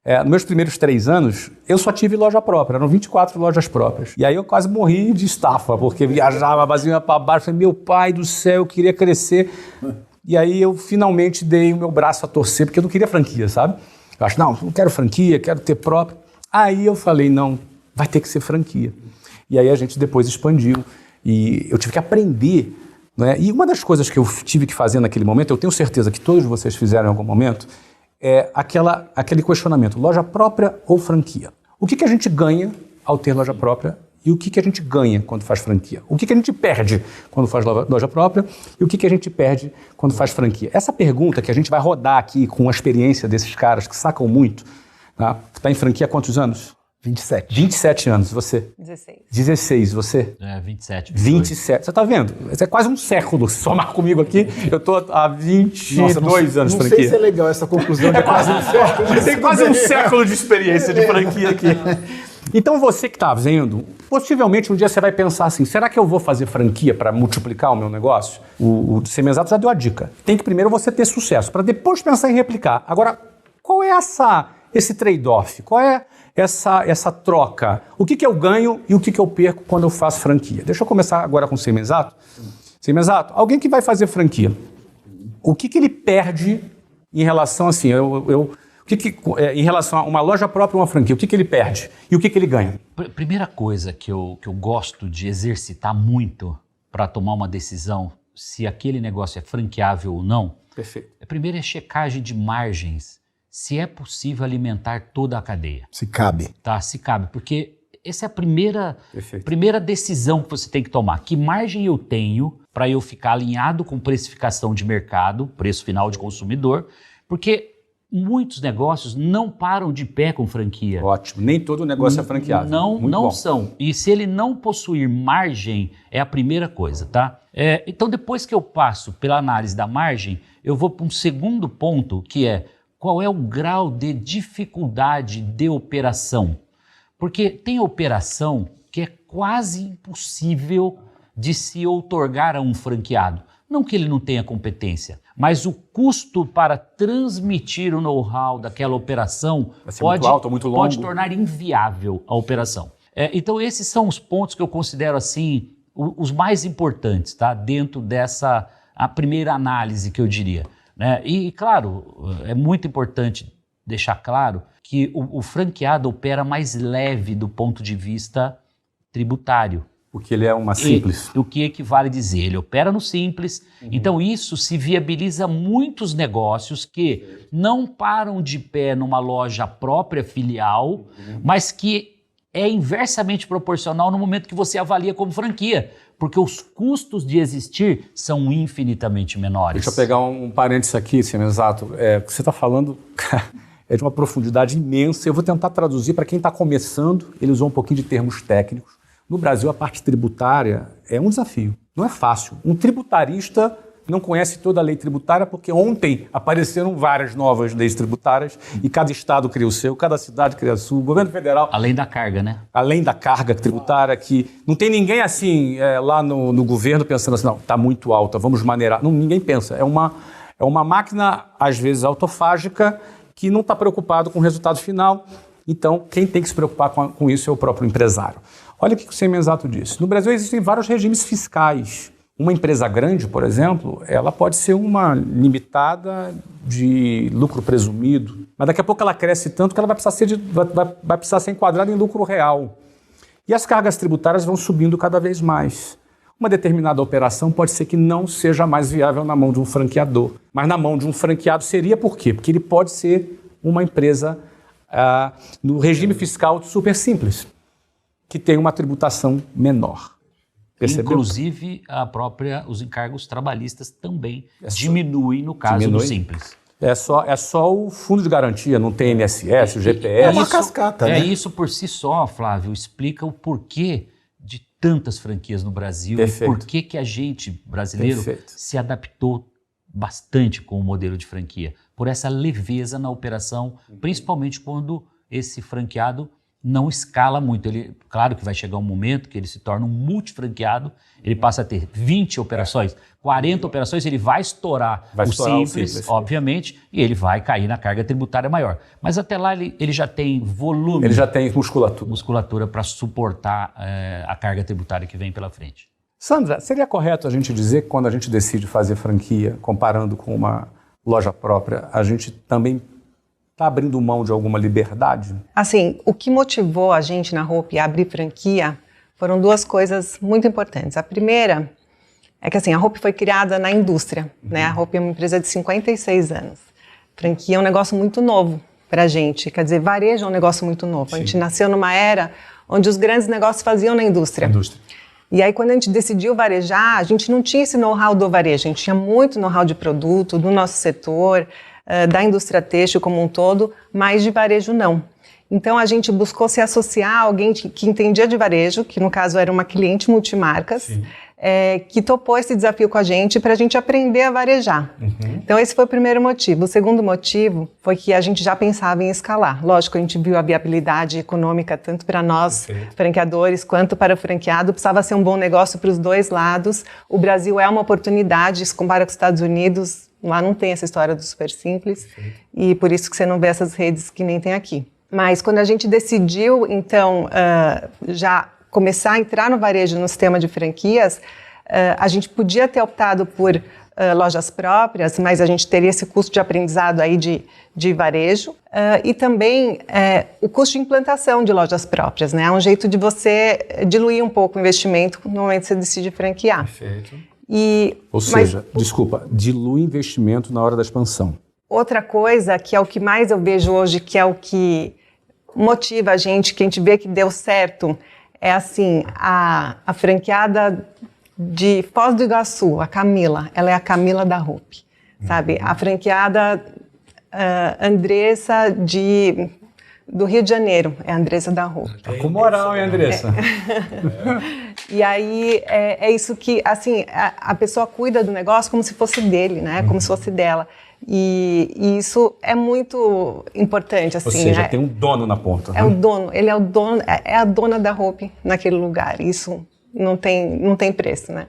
Nos meus primeiros 3 anos, eu só tive loja própria, eram 24 lojas próprias. E aí eu quase morri de estafa, porque viajava, vazia para baixo, falei, meu pai do céu, eu queria crescer. E aí eu finalmente dei o meu braço a torcer, porque eu não queria franquia, sabe? Eu acho, não quero franquia, quero ter próprio. Aí eu falei, não, vai ter que ser franquia. E aí a gente depois expandiu. E eu tive que aprender, né? E uma das coisas que eu tive que fazer naquele momento, eu tenho certeza que todos vocês fizeram em algum momento, é aquele questionamento, loja própria ou franquia? O que a gente ganha ao ter loja própria e o que a gente ganha quando faz franquia? O que a gente perde quando faz loja própria e o que a gente perde quando faz franquia? Essa pergunta que a gente vai rodar aqui com a experiência desses caras que sacam muito, tá? Você está em franquia há quantos anos? 27. 27 anos, você? 16. 16, você? 27. 27. Você está vendo? Isso é quase um século. Se somar comigo aqui, eu estou há 22 anos de franquia. Não sei se é legal essa conclusão de quase um século. Tem quase um século de experiência de franquia aqui. Então você que está vendo, possivelmente um dia você vai pensar assim, será que eu vou fazer franquia para multiplicar o meu negócio? O Semenzato já deu a dica. Tem que primeiro você ter sucesso, para depois pensar em replicar. Agora, qual é esse trade-off? Qual é essa troca? O que eu ganho e o que eu perco quando eu faço franquia? Deixa eu começar agora com o Semenzato. Semenzato, alguém que vai fazer franquia, o que ele perde em relação assim, em relação a uma loja própria ou uma franquia, o que ele perde e o que ele ganha? Primeira coisa que eu gosto de exercitar muito para tomar uma decisão se aquele negócio é franqueável ou não. Perfeito. Primeiro é checagem de margens, se é possível alimentar toda a cadeia. Se cabe. Tá, se cabe, porque essa é a primeira decisão que você tem que tomar. Que margem eu tenho para eu ficar alinhado com precificação de mercado, preço final de consumidor, porque muitos negócios não param de pé com franquia. Ótimo, nem todo negócio é franqueado. Não são. E se ele não possuir margem, é a primeira coisa, tá? Então depois que eu passo pela análise da margem, eu vou para um segundo ponto, que é qual é o grau de dificuldade de operação. Porque tem operação que é quase impossível de se outorgar a um franqueado. Não que ele não tenha competência, mas o custo para transmitir o know-how daquela operação muito alto, muito longo. Pode tornar inviável a operação. Então esses são os pontos que eu considero assim os mais importantes, tá? Dentro dessa a primeira análise que eu diria. Né? E claro, é muito importante deixar claro que o franqueado opera mais leve do ponto de vista tributário. Porque ele é uma simples. O que equivale a dizer, ele opera no simples. Então isso se viabiliza muitos negócios que não param de pé numa loja própria filial, mas que é inversamente proporcional no momento que você avalia como franquia, porque os custos de existir são infinitamente menores. Deixa eu pegar um parênteses aqui, Semenzato. O que você está falando é de uma profundidade imensa. Eu vou tentar traduzir para quem está começando. Ele usou um pouquinho de termos técnicos. No Brasil, a parte tributária é um desafio. Não é fácil. Um tributarista não conhece toda a lei tributária porque ontem apareceram várias novas leis tributárias e cada estado cria o seu, cada cidade cria o seu, o governo federal... Além da carga, né? Além da carga tributária, que não tem ninguém assim lá no governo pensando assim, não, está muito alta, vamos maneirar. Não, ninguém pensa. É uma máquina, às vezes, autofágica que não está preocupado com o resultado final. Então, quem tem que se preocupar com isso é o próprio empresário. Olha o que o Semenzato disse. No Brasil existem vários regimes fiscais. Uma empresa grande, por exemplo, ela pode ser uma limitada de lucro presumido, mas daqui a pouco ela cresce tanto que ela vai precisar ser enquadrada em lucro real. E as cargas tributárias vão subindo cada vez mais. Uma determinada operação pode ser que não seja mais viável na mão de um franqueador, mas na mão de um franqueado seria por quê? Porque ele pode ser uma empresa no regime fiscal super simples, que tem uma tributação menor. Percebeu? Inclusive, os encargos trabalhistas também diminuem no caso do simples. É só o fundo de garantia, não tem INSS, o GPS. É uma cascata, né? Isso por si só, Flávio, explica o porquê de tantas franquias no Brasil. Perfeito. E por que a gente, brasileiro, Perfeito. se adaptou bastante com o modelo de franquia. Por essa leveza na operação, principalmente quando esse franqueado não escala muito. Ele, claro que vai chegar um momento que ele se torna um multifranqueado, ele passa a ter 20 operações, 40 operações, ele vai estourar o simples, obviamente, e ele vai cair na carga tributária maior. Mas até lá ele já tem volume. Ele já tem musculatura. Musculatura para suportar a carga tributária que vem pela frente. Sandra, seria correto a gente dizer que quando a gente decide fazer franquia, comparando com uma loja própria, a gente também está abrindo mão de alguma liberdade? Assim, o que motivou a gente na Hope a abrir franquia foram duas coisas muito importantes. A primeira é que assim, a Hope foi criada na indústria, né? A Hope é uma empresa de 56 anos. Franquia é um negócio muito novo para a gente, quer dizer, varejo é um negócio muito novo. Sim. A gente nasceu numa era onde os grandes negócios faziam na indústria. E aí, quando a gente decidiu varejar, a gente não tinha esse know-how do varejo, a gente tinha muito know-how de produto, do nosso setor, da indústria têxtil como um todo, mas de varejo não. Então, a gente buscou se associar a alguém que entendia de varejo, que no caso era uma cliente multimarcas, que topou esse desafio com a gente para a gente aprender a varejar. Então, esse foi o primeiro motivo. O segundo motivo foi que a gente já pensava em escalar. Lógico, a gente viu a viabilidade econômica tanto para nós, franqueadores, quanto para o franqueado. Precisava ser um bom negócio para os dois lados. O Brasil é uma oportunidade, se compara com os Estados Unidos, lá não tem essa história do super simples. E por isso que você não vê essas redes que nem tem aqui. Mas quando a gente decidiu, então, já começar a entrar no varejo, no sistema de franquias, a gente podia ter optado por lojas próprias, mas a gente teria esse custo de aprendizado aí de varejo e também o custo de implantação de lojas próprias, né? É um jeito de você diluir um pouco o investimento no momento que você decide franquear. Perfeito. Ou seja, desculpa, dilui investimento na hora da expansão. Outra coisa, que é o que mais eu vejo hoje, que é o que motiva a gente, que a gente vê que deu certo, é assim, a franqueada de Foz do Iguaçu, a Camila, ela é a Camila da Hope, sabe? A franqueada Andressa do Rio de Janeiro, é a Andressa da Hope. Tá com moral, hein, Andressa? E aí, é isso que, assim, a pessoa cuida do negócio como se fosse dele, né? Como se fosse dela. E isso é muito importante, assim. Ou seja, tem um dono na ponta. É o dono, ele é o dono, é a dona da Hope naquele lugar. Isso não tem preço, né?